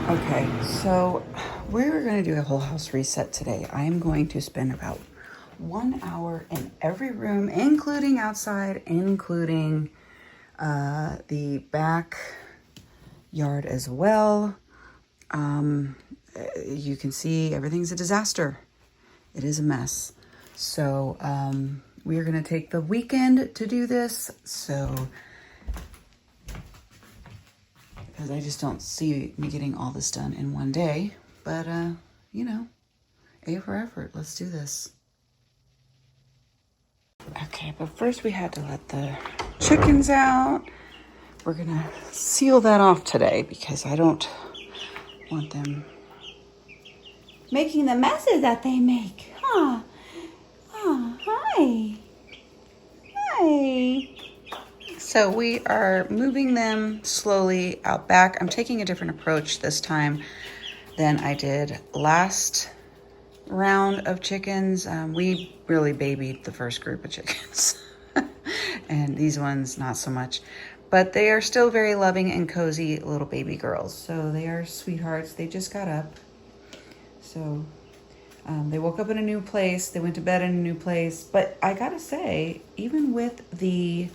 Okay, so we're going to do a whole house reset today. I am going to spend about 1 hour in every room, including outside, including the back yard as well. You can see everything's a disaster. It is a mess. So we are going to take the weekend to do this. So because I just don't see me getting all this done in one day. But, you know, A for effort. Let's do this. Okay, but first we had to let the chickens out. We're going to seal that off today because I don't want them making the messes that they make. Huh? Oh, hi. Hi. So we are moving them slowly out back. I'm taking a different approach this time than I did last round of chickens. We really babied the first group of chickens and these ones not so much, but they are still very loving and cozy little baby girls. So they are sweethearts. They just got up. So they woke up in a new place. They went to bed in a new place. But I gotta say, even with the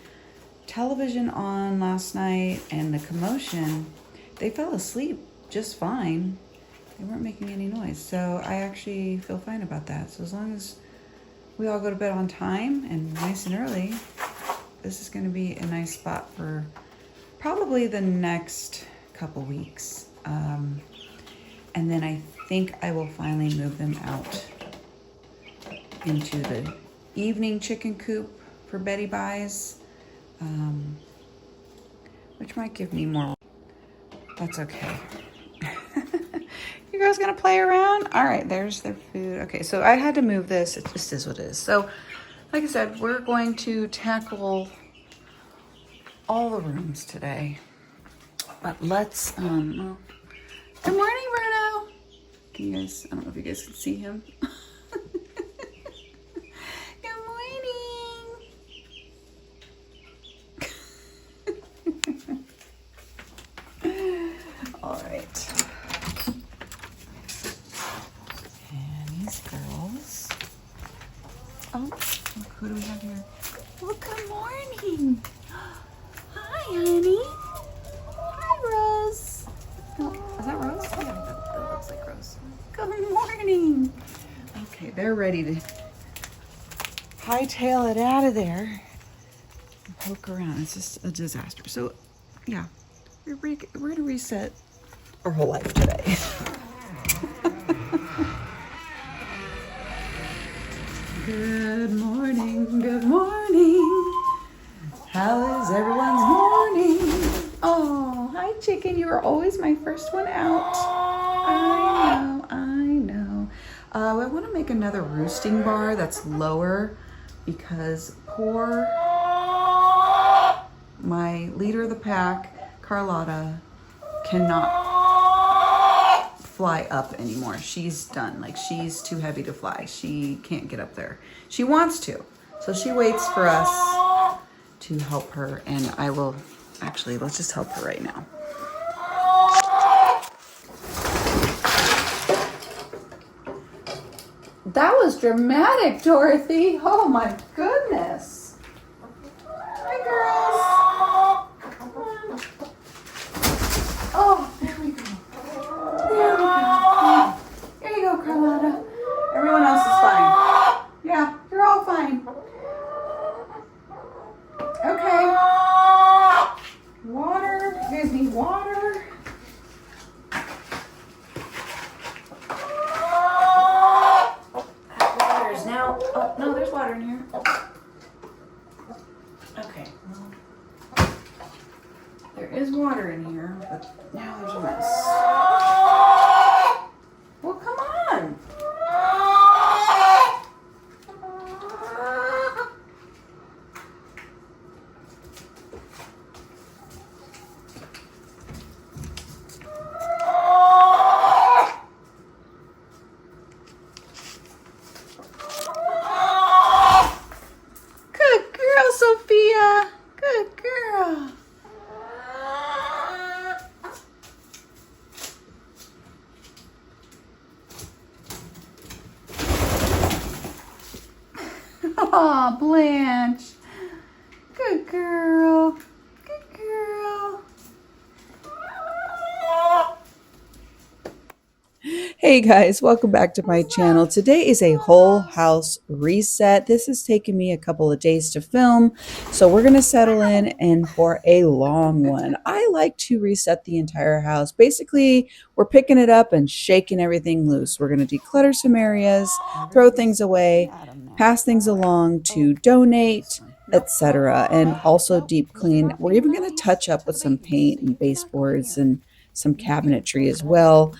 television on last night and the commotion, they fell asleep just fine. They weren't making any noise. So I actually feel fine about that. So as long as we all go to bed on time and nice and early, this is going to be a nice spot for probably the next couple weeks. And then I think I will finally move them out into the evening chicken coop for Betty buys. Which might give me more. That's okay. You guys gonna play around? All right, there's their food. Okay, so I had to move this. It just is what it is. So, like I said, we're going to tackle all the rooms today. But let's, well, good morning, Bruno. Can you guys, I don't know if you guys can see him. All right. And these girls. Oh, who do we have here? Well, good morning. Hi, honey. Hi, Rose. Oh, is that Rose? Yeah, that looks like Rose. Good morning. Okay, they're ready to hightail it out of there and poke around. It's just a disaster. So, yeah. We're going to reset our whole life today. Good morning, good morning. How is everyone's morning? Oh, hi, chicken. You are always my first one out. I know. I want to make another roosting bar that's lower because poor my leader of the pack, Carlotta, cannot fly up anymore. She's done. Like, she's too heavy to fly. She can't get up there. She wants to. So she waits for us to help her. And I will, actually, let's just help her right now. That was dramatic, Dorothy. Oh my goodness. Hi, girls. Oh, there we go. There we go. There you go, Carlotta. Everyone else is fine. Yeah, you're all fine. Okay. Water. You guys need water. Water is now. Oh, no, there's water in here. Okay. There is water in here, but now there's a mess. Well, come on. Good girl, Sophia. Good girl. Aw, Blanche. Good girl. Good girl. Hey guys, welcome back to my channel. Today is a whole house reset. This has taken me a couple of days to film, so we're going to settle in and for a long one. I like to reset the entire house. Basically, we're picking it up and shaking everything loose. We're going to declutter some areas, throw things away, pass things along to donate, etc., and also deep clean. We're even going to touch up with some paint and baseboards and some cabinetry as well.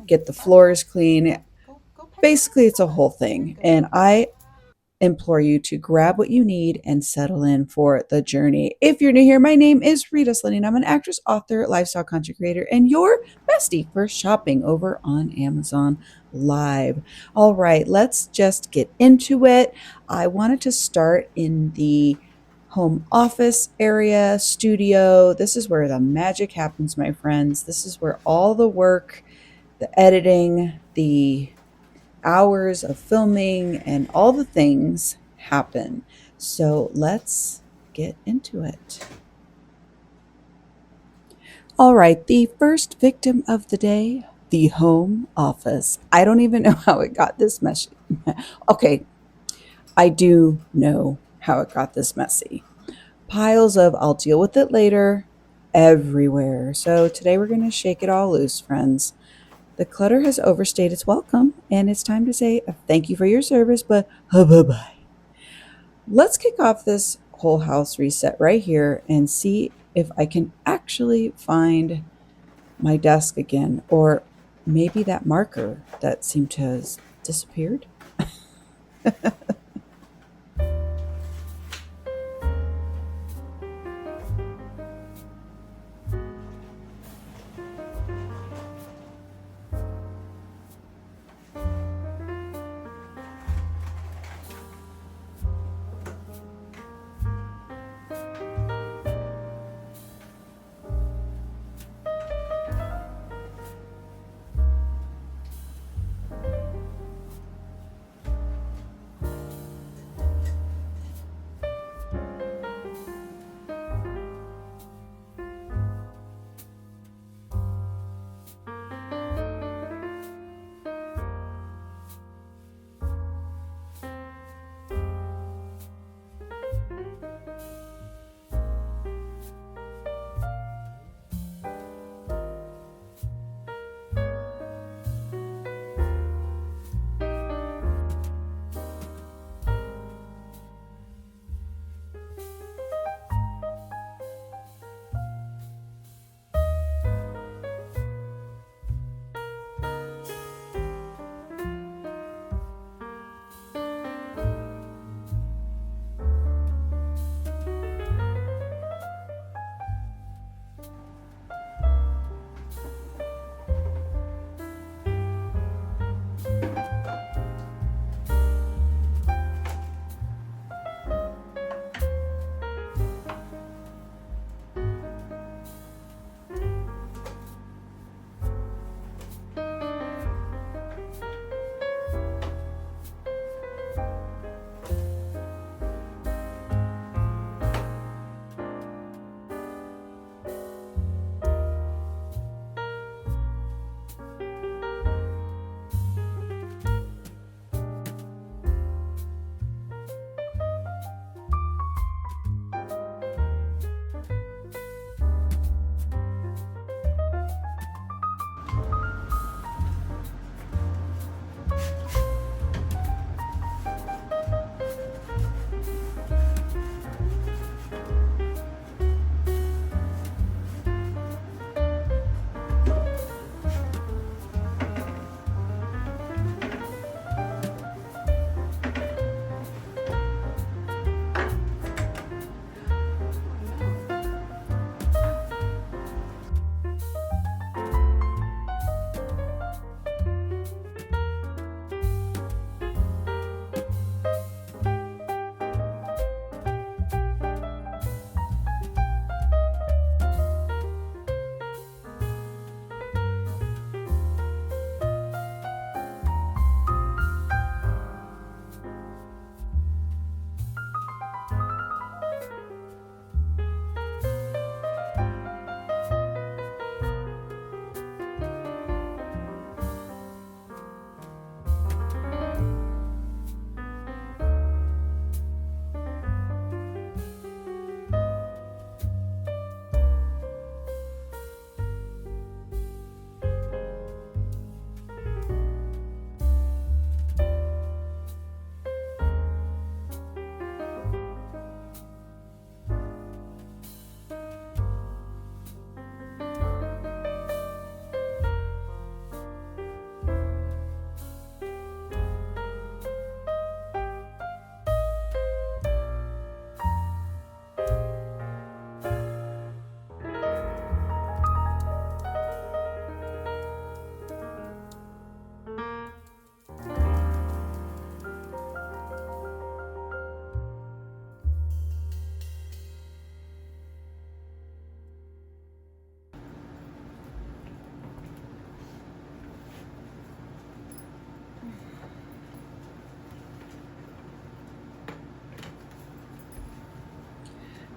Get the floors clean. Basically, it's a whole thing. And I implore you to grab what you need and settle in for the journey. If you're new here, my name is Rita Slinning. I'm an actress, author, lifestyle content creator, and your bestie for shopping over on Amazon Live. All right, let's just get into it. I wanted to start in the home office area, studio. This is where the magic happens, my friends. This is where all the work, the editing, the hours of filming, and all the things happen. So let's get into it. All right, the first victim of the day, the home office. I don't even know how it got this messy. Okay, I do know how it got this messy. Piles of I'll deal with it later everywhere. So today we're going to shake it all loose, friends. The clutter has overstayed its welcome, and it's time to say thank you for your service, but bye-bye. Let's kick off this whole house reset right here and see if I can actually find my desk again, or maybe that marker that seemed to have disappeared.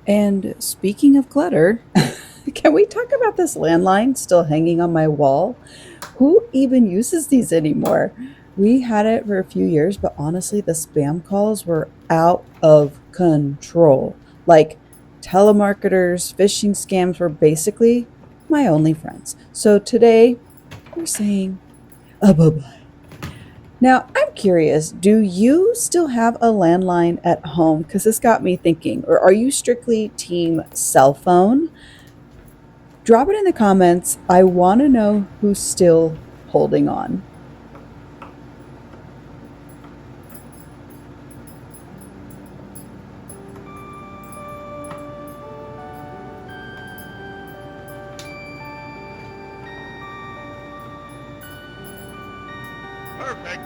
And speaking of clutter, can we talk about this landline still hanging on my wall? Who even uses these anymore? We had it for a few years, but honestly, the spam calls were out of control. Like telemarketers, phishing scams were basically my only friends. So today, we're saying bye bye. Now, I'm curious, do you still have a landline at home? Because this got me thinking. Or are you strictly team cell phone? Drop it in the comments. I want to know who's still holding on. Perfect.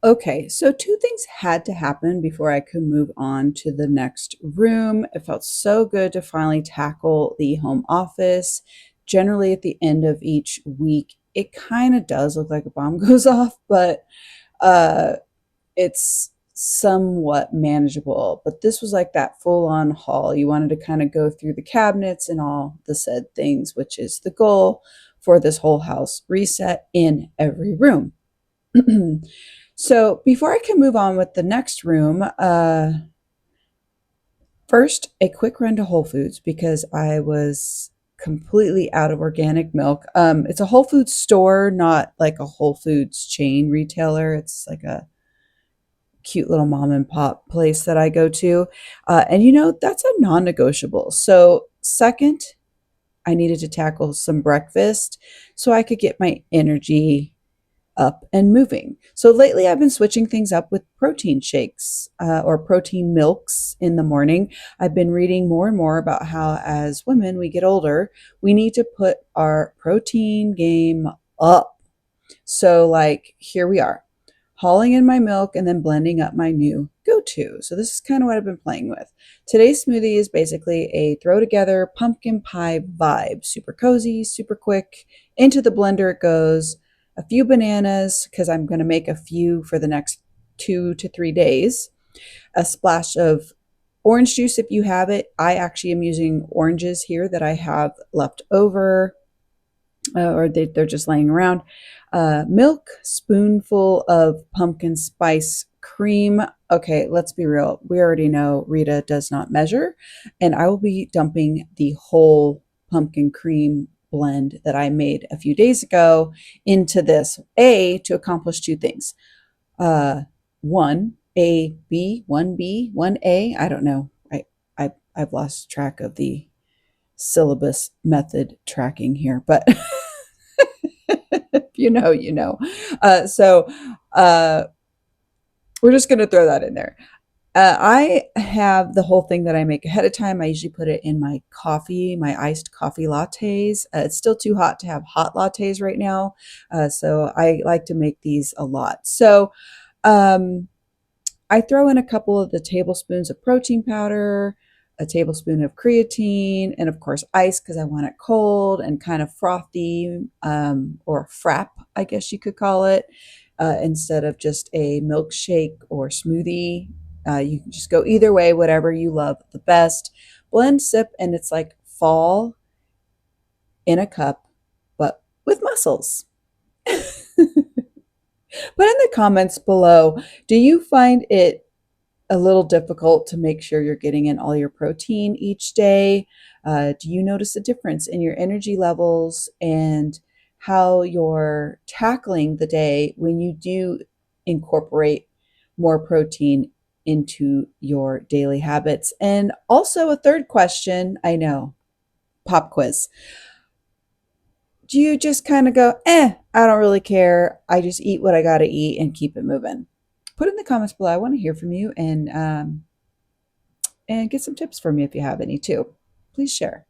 Okay, so two things had to happen before I could move on to the next room. It felt so good to finally tackle the home office. Generally, at the end of each week, it kind of does look like a bomb goes off, but uh, it's somewhat manageable. But this was like that full on haul. You wanted to kind of go through the cabinets and all the said things, which is the goal for this whole house reset in every room. So before I can move on with the next room, first a quick run to Whole Foods because I was completely out of organic milk. It's a Whole Foods store, not like a Whole Foods chain retailer. It's like a cute little mom and pop place that I go to. And that's a non negotiable. So, second, I needed to tackle some breakfast so I could get my energy up and moving. So lately, I've been switching things up with protein shakes or protein milks in the morning. I've been reading more and more about how, as women, we get older, we need to put our protein game up. So, like, here we are, hauling in my milk and then blending up my new go to. So, this is kind of what I've been playing with. Today's smoothie is basically a throw together pumpkin pie vibe. Super cozy, super quick. Into the blender it goes. A few bananas, because I'm going to make a few for the next 2 to 3 days. A splash of orange juice if you have it. I actually am using oranges here that I have left over, or they're just laying around. Milk, spoonful of pumpkin spice cream. Okay, let's be real. We already know Rita does not measure, and I will be dumping the whole pumpkin cream blend that I made a few days ago into this, to accomplish two things. Uh, one, one A. I don't know. I've lost track of the syllabus method tracking here, but if you know, you know. So we're just going to throw that in there. I have the whole thing that I make ahead of time. I usually put it in my coffee, my iced coffee lattes. It's still too hot to have hot lattes right now. So I like to make these a lot. So um, I throw in a couple of the tablespoons of protein powder, a tablespoon of creatine, and of course ice because I want it cold and kind of frothy, or frap, I guess you could call it, instead of just a milkshake or smoothie. You can just go either way, whatever you love the best. Blend, sip, and it's like fall in a cup, but with muscles. Put in the comments below, do you find it a little difficult to make sure you're getting in all your protein each day? Do you notice a difference in your energy levels and how you're tackling the day when you do incorporate more protein into your daily habits? And also, a third question, I know, pop quiz. Do you just kind of go, I don't really care. I just eat what I got to eat and keep it moving? Put in the comments below. I want to hear from you, and get some tips from me if you have any too. Please share.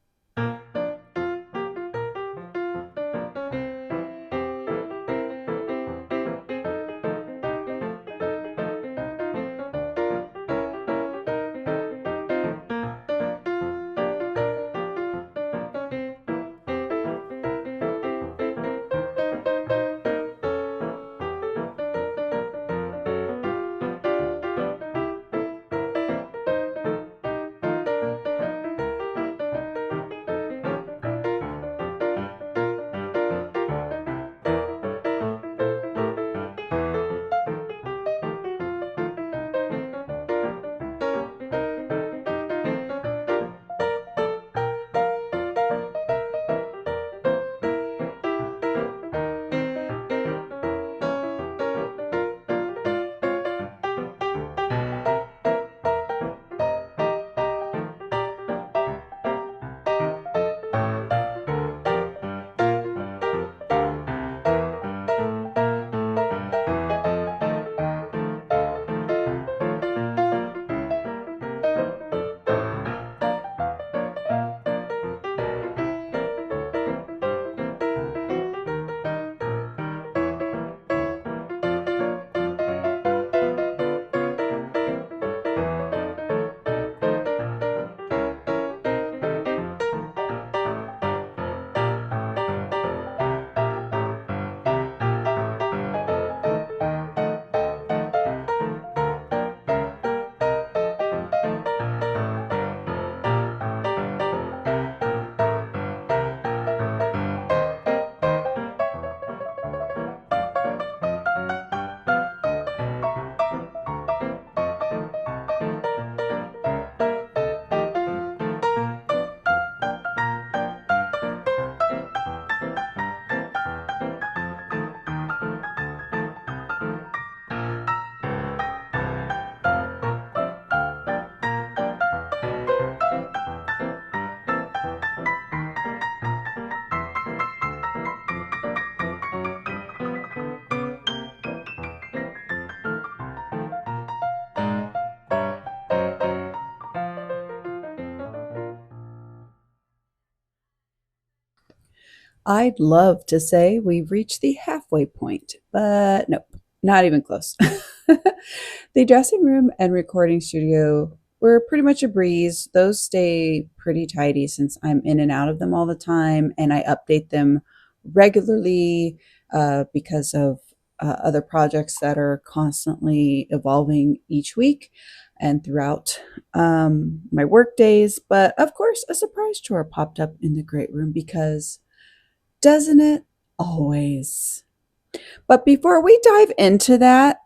I'd love to say we've reached the halfway point, but nope, not even close. The dressing room and recording studio were pretty much a breeze. Those stay pretty tidy since I'm in and out of them all the time, and I update them regularly because of other projects that are constantly evolving each week and throughout my work days. But of course, a surprise chore popped up in the great room because doesn't it always? But before we dive into that,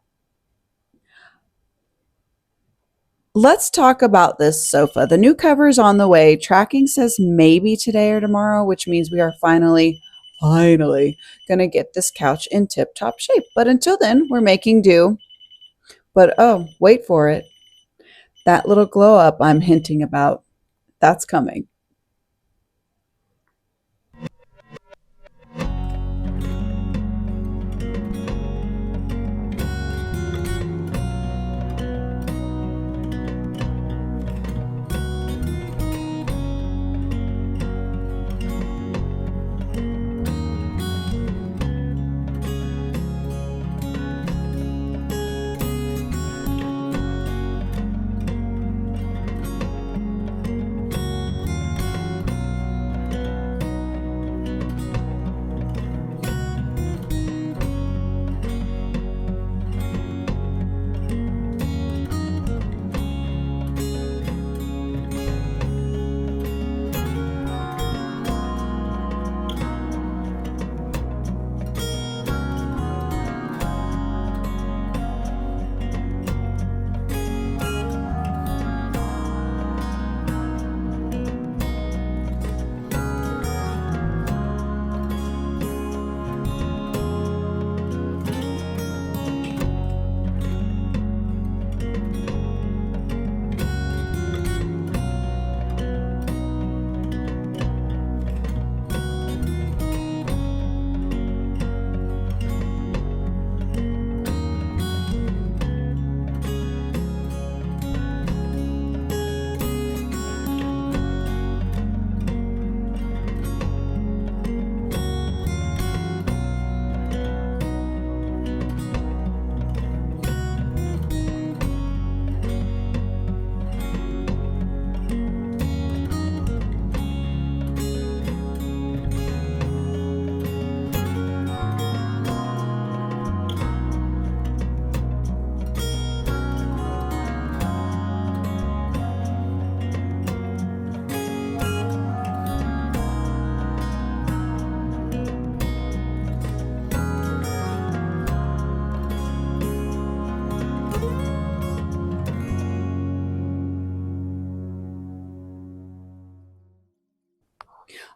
let's talk about this sofa. The new cover is on the way. Tracking says maybe today or tomorrow, which means we are finally going to get this couch in tip top shape. But until then, we're making do. But oh, wait for it. That little glow up I'm hinting about, that's coming.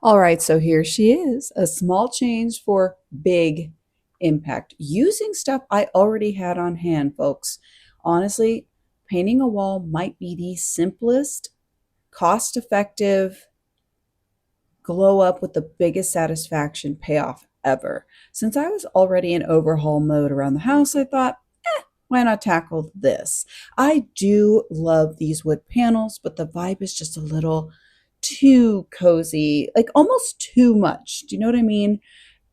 All right, so here she is, a small change for big impact. Using stuff I already had on hand, folks. Honestly, painting a wall might be the simplest, cost effective, glow up with the biggest satisfaction payoff ever. Since I was already in overhaul mode around the house, I thought, why not tackle this? I do love these wood panels, but the vibe is just a little too cozy, like almost too much. Do you know what I mean?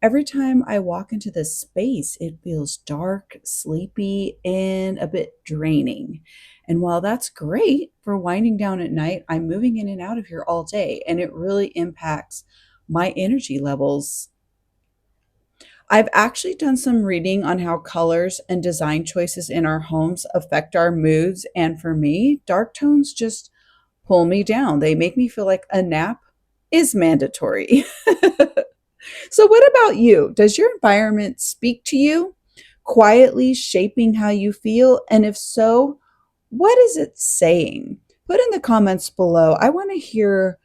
Every time I walk into this space, it feels dark, sleepy, and a bit draining. And while that's great for winding down at night, I'm moving in and out of here all day, and it really impacts my energy levels. I've actually done some reading on how colors and design choices in our homes affect our moods. And for me, dark tones just pull me down. They make me feel like a nap is mandatory. So, what about you? Does your environment speak to you, quietly shaping how you feel? And if so, what is it saying? Put in the comments below. I want to hear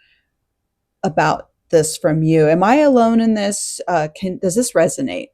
about this from you. Am I alone in this? Does this resonate?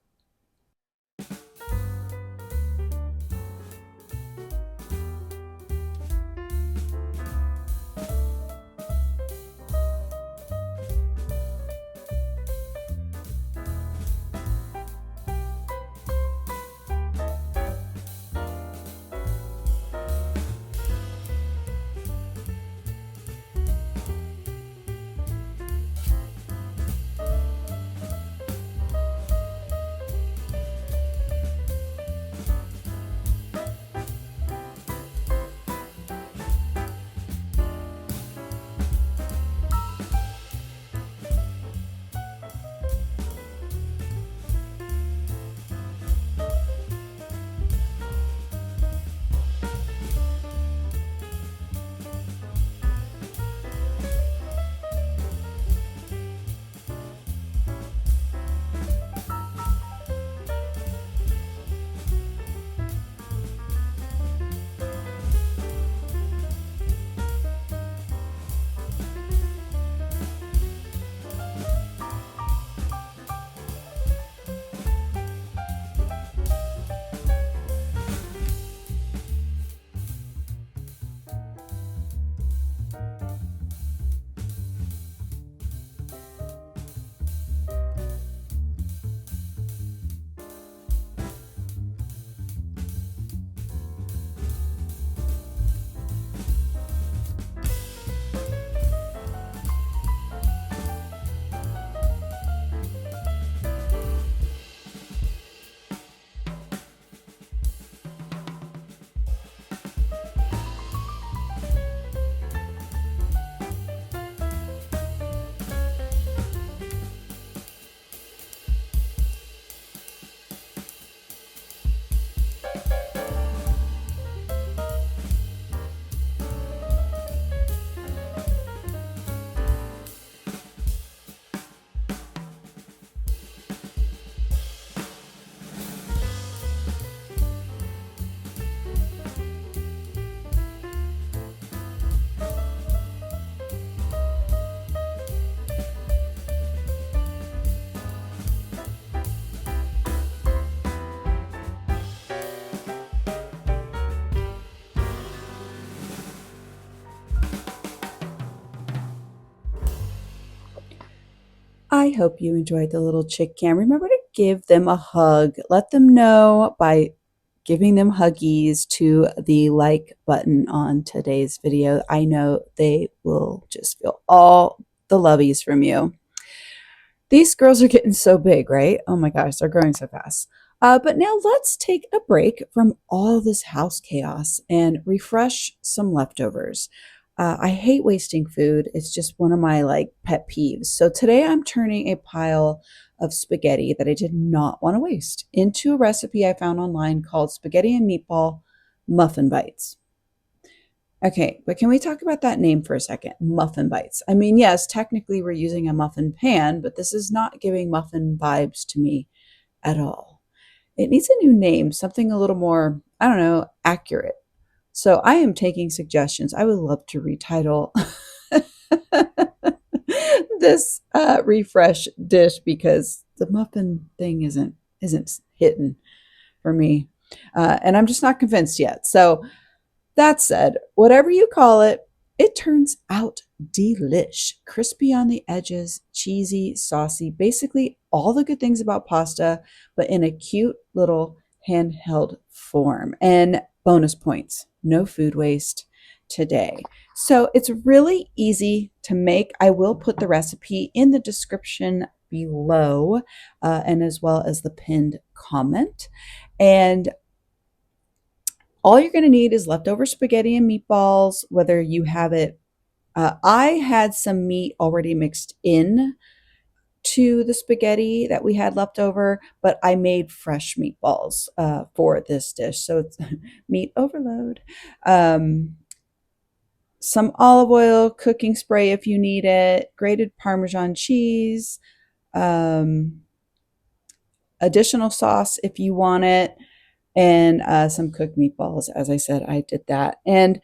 I hope you enjoyed the little Chik-Cam. Remember to give them a hug. Let them know by giving them huggies to the like button on today's video. I know they will just feel all the lovies from you. These girls are getting so big, right? Oh my gosh, they're growing so fast. But now let's take a break from all this house chaos and refresh some leftovers. I hate wasting food. It's just one of my pet peeves. So today I'm turning a pile of spaghetti that I did not want to waste into a recipe I found online called spaghetti and meatball muffin bites. Okay, but can we talk about that name for a second? Muffin bites. I mean, yes, technically we're using a muffin pan, but this is not giving muffin vibes to me at all. It needs a new name, something a little more, I don't know, accurate. So I am taking suggestions. I would love to retitle this refresh dish because the muffin thing isn't hitting for me, and I'm just not convinced yet. So that said, whatever you call it, it turns out delish. Crispy on the edges, cheesy, saucy, basically all the good things about pasta, but in a cute little handheld form. And bonus points, no food waste today. So it's really easy to make. I will put the recipe in the description below, and as well as the pinned comment. And all you're going to need is leftover spaghetti and meatballs, whether you have it. I had some meat already mixed in to the spaghetti that we had left over, but I made fresh meatballs for this dish. So it's meat overload. Some olive oil, cooking spray if you need it, grated Parmesan cheese, additional sauce if you want it, and some cooked meatballs. As I said, I did that. And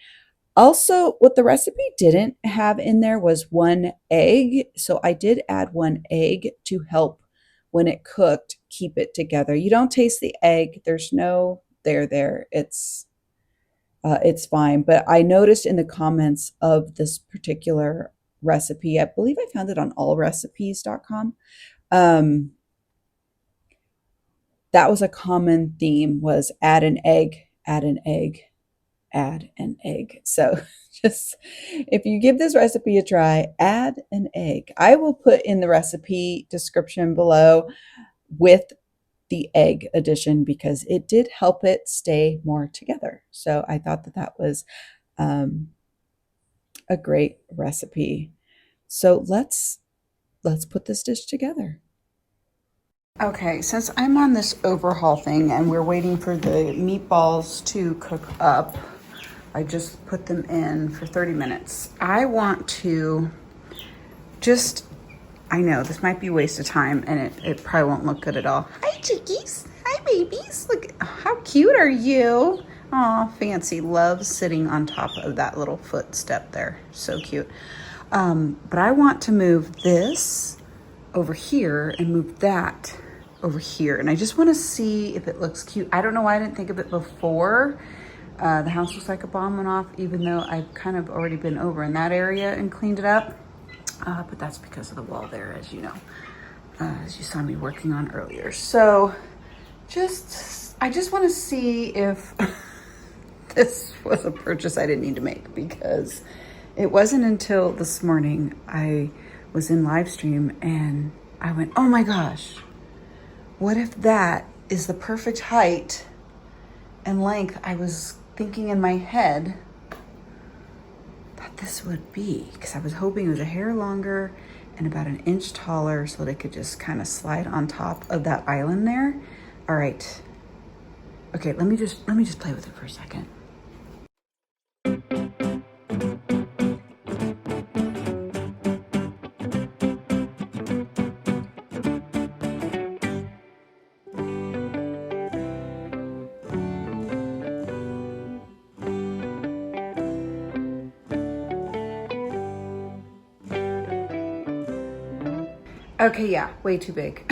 also, what the recipe didn't have in there was 1 egg. So I did add 1 egg to help when it cooked, keep it together. You don't taste the egg. There's no there. It's fine. But I noticed in the comments of this particular recipe, I believe I found it on allrecipes.com. That was a common theme, was add an egg, add an egg, add an egg. So just, if you give this recipe a try, add an egg. I will put in the recipe description below with the egg addition because it did help it stay more together. So I thought that that was a great recipe. So let's put this dish together. Okay, since I'm on this overhaul thing and we're waiting for the meatballs to cook up, I just put them in for 30 minutes. I want to just, I know this might be a waste of time and it probably won't look good at all. Hi chickies, hi babies, look, how cute are you? Aw, Fancy loves sitting on top of that little footstep there, so cute. But I want to move this over here and move that over here. And I just want to see if it looks cute. I don't know why I didn't think of it before. The house looks like a bomb went off, even though I've kind of already been over in that area and cleaned it up. But that's because of the wall there, as you know, as you saw me working on earlier. So I just want to see if this was a purchase I didn't need to make, because it wasn't until this morning I was in live stream and I went, oh my gosh, what if that is the perfect height and length I was thinking in my head that this would be, because I was hoping it was a hair longer and about 1 inch taller so that it could just kind of slide on top of that island there. All right. Okay, let me just play with it for a second. Okay, yeah, way too big.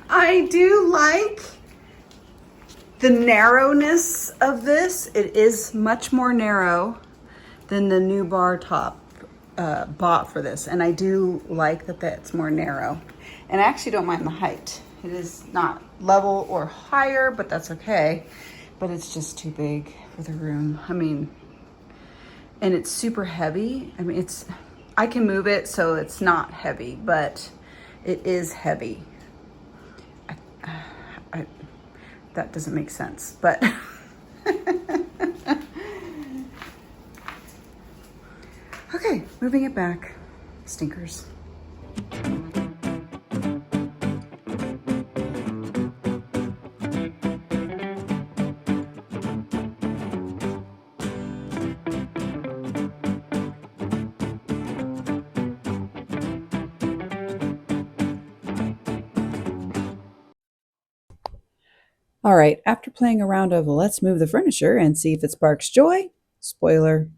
I do like the narrowness of this. It is much more narrow than the new bar top bought for this, and I do like that that's more narrow. And I actually don't mind the height. It is not level or higher, but that's okay. But it's just too big for the room. I mean, and it's super heavy. I mean, I can move it so it's not heavy, but it is heavy. That doesn't make sense, but okay, moving it back. Stinkers. All right, after playing a round of let's move the furniture and see if it sparks joy, spoiler,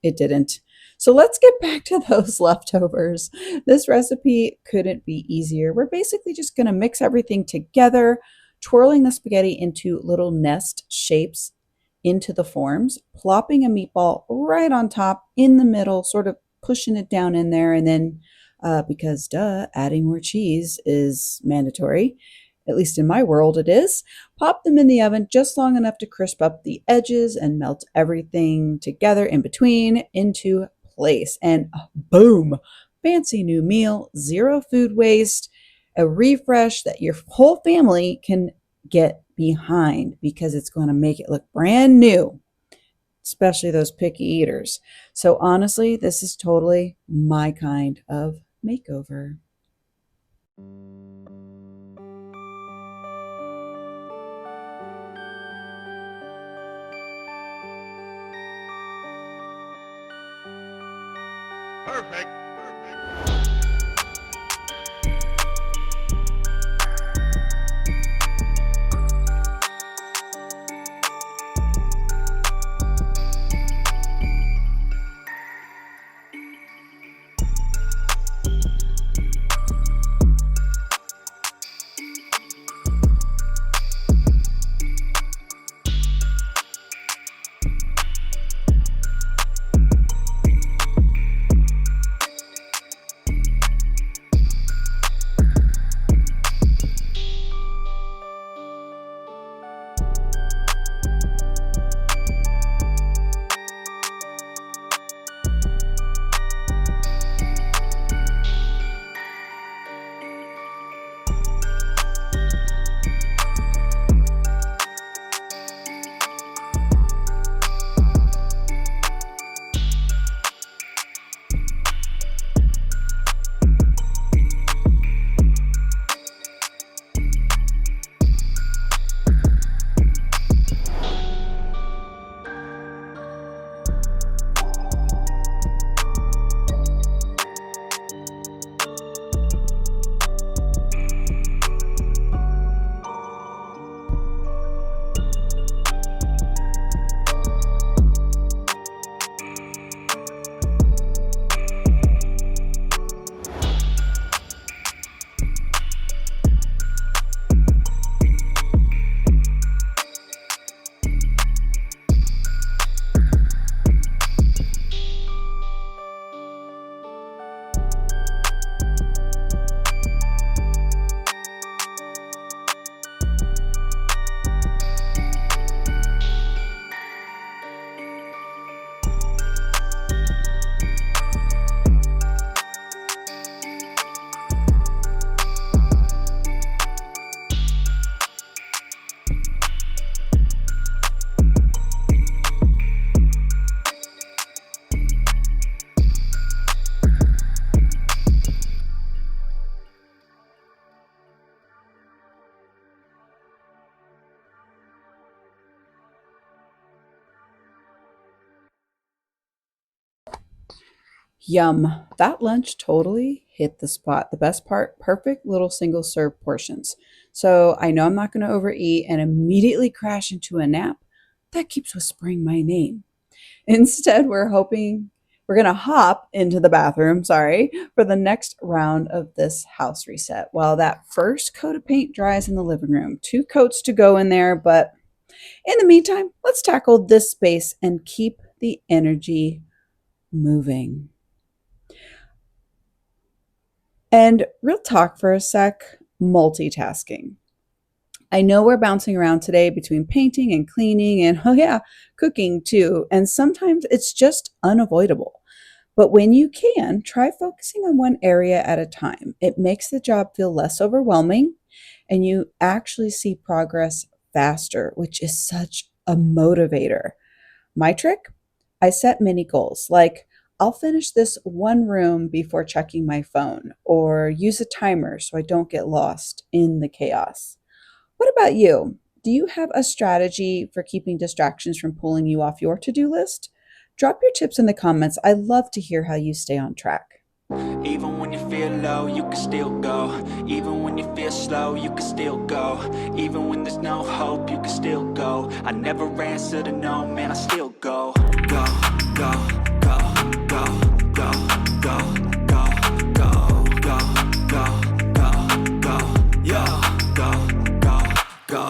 it didn't. So let's get back to those leftovers. This recipe couldn't be easier. We're basically just going to mix everything together, twirling the spaghetti into little nest shapes into the forms, plopping a meatball right on top in the middle, sort of pushing it down in there, and then because adding more cheese is mandatory. At least in my world, it is. Pop them in the oven just long enough to crisp up the edges and melt everything together in between into place. And boom, fancy new meal, zero food waste, a refresh that your whole family can get behind because it's going to make it look brand new, especially those picky eaters. So honestly, this is totally my kind of makeover. Perfect. Yum. That lunch totally hit the spot. The best part, perfect little single serve portions. So I know I'm not going to overeat and immediately crash into a nap. That keeps whispering my name. Instead, we're going to hop into the bathroom, for the next round of this house reset. While that first coat of paint dries in the living room, 2 coats to go in there, but in the meantime, let's tackle this space and keep the energy moving. And real talk for a sec, multitasking. I know we're bouncing around today between painting and cleaning and, oh yeah, cooking too. And sometimes it's just unavoidable. But when you can, try focusing on one area at a time. It makes the job feel less overwhelming and you actually see progress faster, which is such a motivator. My trick? I set mini goals like I'll finish this one room before checking my phone, or use a timer so I don't get lost in the chaos. What about you? Do you have a strategy for keeping distractions from pulling you off your to do list? Drop your tips in the comments. I love to hear how you stay on track. Even when you feel low, you can still go. Even when you feel slow, you can still go. Even when there's no hope, you can still go. I never answer to no, man, I still go. Go, go, go, go, go, go, go, go, go, go, go, go, yeah, go, go, go.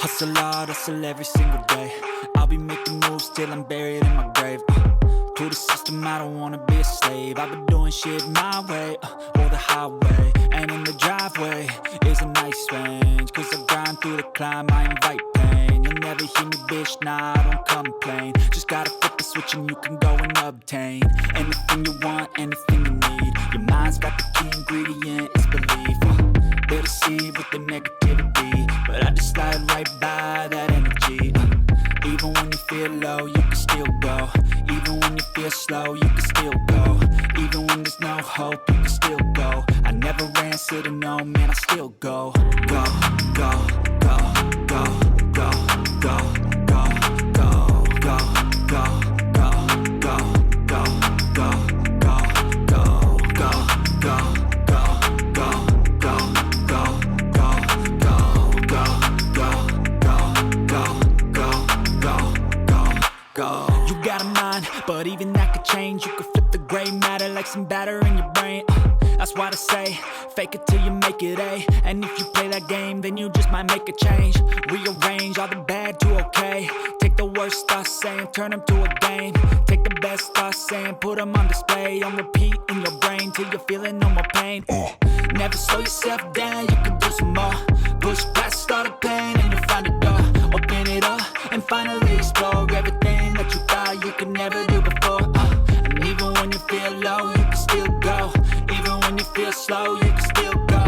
Hustle hard, hustle every single day. I'll be making moves till I'm buried in my grave. To the system, I don't wanna be a slave. I've been doing shit my way, or the highway. And in the driveway is a nice range. Cause I grind through the climb, I invite pain. You'll never hear me, bitch, nah, I don't complain. Just gotta flip the switch and you can go and obtain anything you want, anything you need. Your mind's got the key ingredient, it's belief. They'll deceive with the negativity, but I just slide right by that energy. Even when you feel low, you can still go. Even when you feel slow, you can still go. Even when there's no hope, you can still go. I never answer to no, man, I still go. Go, go, go, go, go, go, go, go, go, go, go, go, go, go, go, go, go, go. You got a mind, but even that could change. You could flip the gray matter like some batter in your brain. That's why I say, fake it till you make it A. And if you play that game, then you just might make a change. Rearrange all the bad to okay. Take the worst thoughts saying, turn them to a game. Take the best thoughts saying, put them on display. On repeat in your brain till you're feeling no more pain. Never slow yourself down, you can do some more. Push past all the pain and you'll find a door. Open it up and finally explore everything that you thought you could never do before. And even when you feel low, you can still go. Even when you feel slow, you can still go.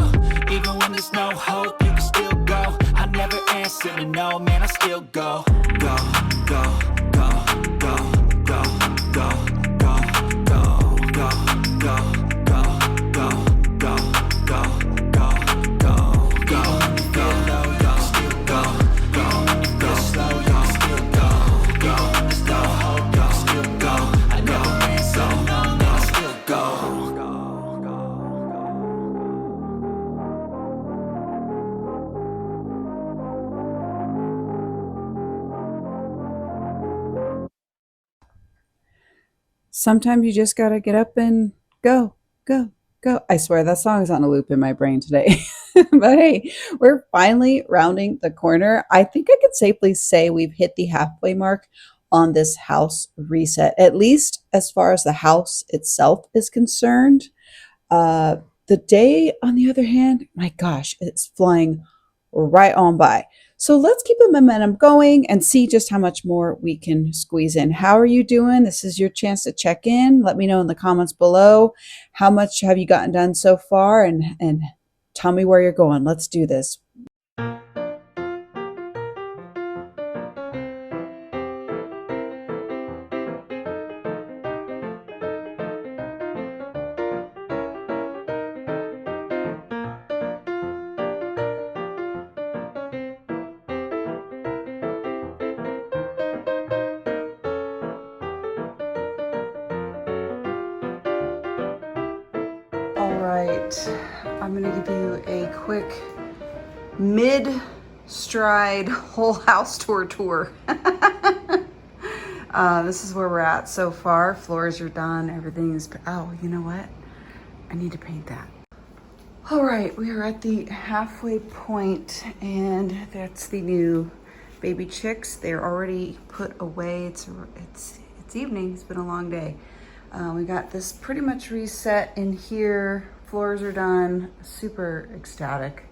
Even when there's no hope, you can still go. I never answer to no, man, I still go. Go, go, go, go, go, go, go, go, go, go, go, go, go, go, go, go, go. Even when you feel low, you can still go. Even when you feel slow, you can still go. Even when there's no hope, you can still go. I never answer to no, man, I still go. Sometimes you just got to get up and go, go, go. I swear that song is on a loop in my brain today. But hey, we're finally rounding the corner. I think I could safely say we've hit the halfway mark on this house reset, at least as far as the house itself is concerned. Uh, the day, on the other hand, my gosh, it's flying right on by. So let's keep the momentum going and see just how much more we can squeeze in. How are you doing? This is your chance to check in. Let me know in the comments below. How much have you gotten done so far? And tell me where you're going. Let's do this. All right, I'm gonna give you a quick mid-stride whole house tour. This is where we're at so far. Floors are done, everything's, oh, you know what? I need to paint that. All right, we are at the halfway point and that's the new baby chicks. They're already put away. It's evening, it's been a long day. We got this pretty much reset in here. floors are done. Super ecstatic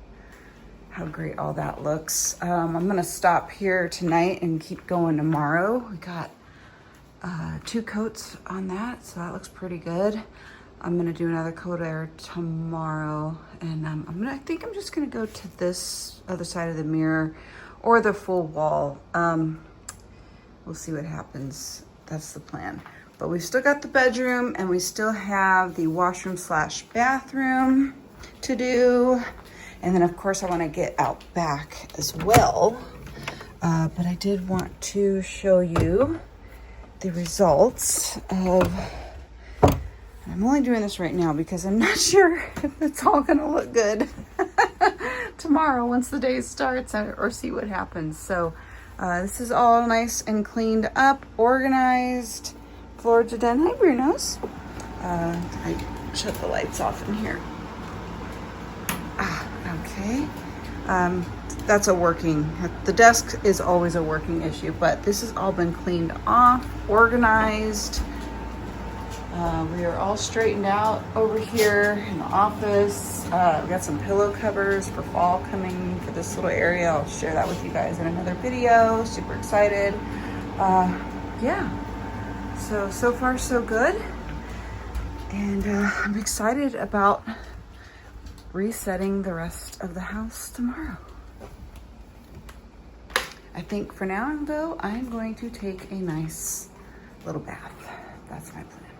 how great all that looks. I'm gonna stop here tonight and keep going tomorrow. We got 2 coats on that, so that looks pretty good. I'm gonna do another coat there tomorrow, and I think I'm just gonna go to this other side of the mirror or the full wall. We'll see what happens. That's the plan. But we've still got the bedroom, and we still have the washroom / bathroom to do. And then of course I want to get out back as well. But I did want to show you the results of, I'm only doing this right now because I'm not sure if it's all gonna look good tomorrow once the day starts, or see what happens. So this is all nice and cleaned up, organized, floors are done. Hi Bruno's. I shut the lights off in here. Okay. That's a working, the desk is always a working issue, but this has all been cleaned off, organized. We are all straightened out over here in the office. We got some pillow covers for fall coming for this little area. I'll share that with you guys in another video. Super excited. Yeah. So far so good. And I'm excited about resetting the rest of the house tomorrow. I think for now, though, I'm going to take a nice little bath. That's my plan.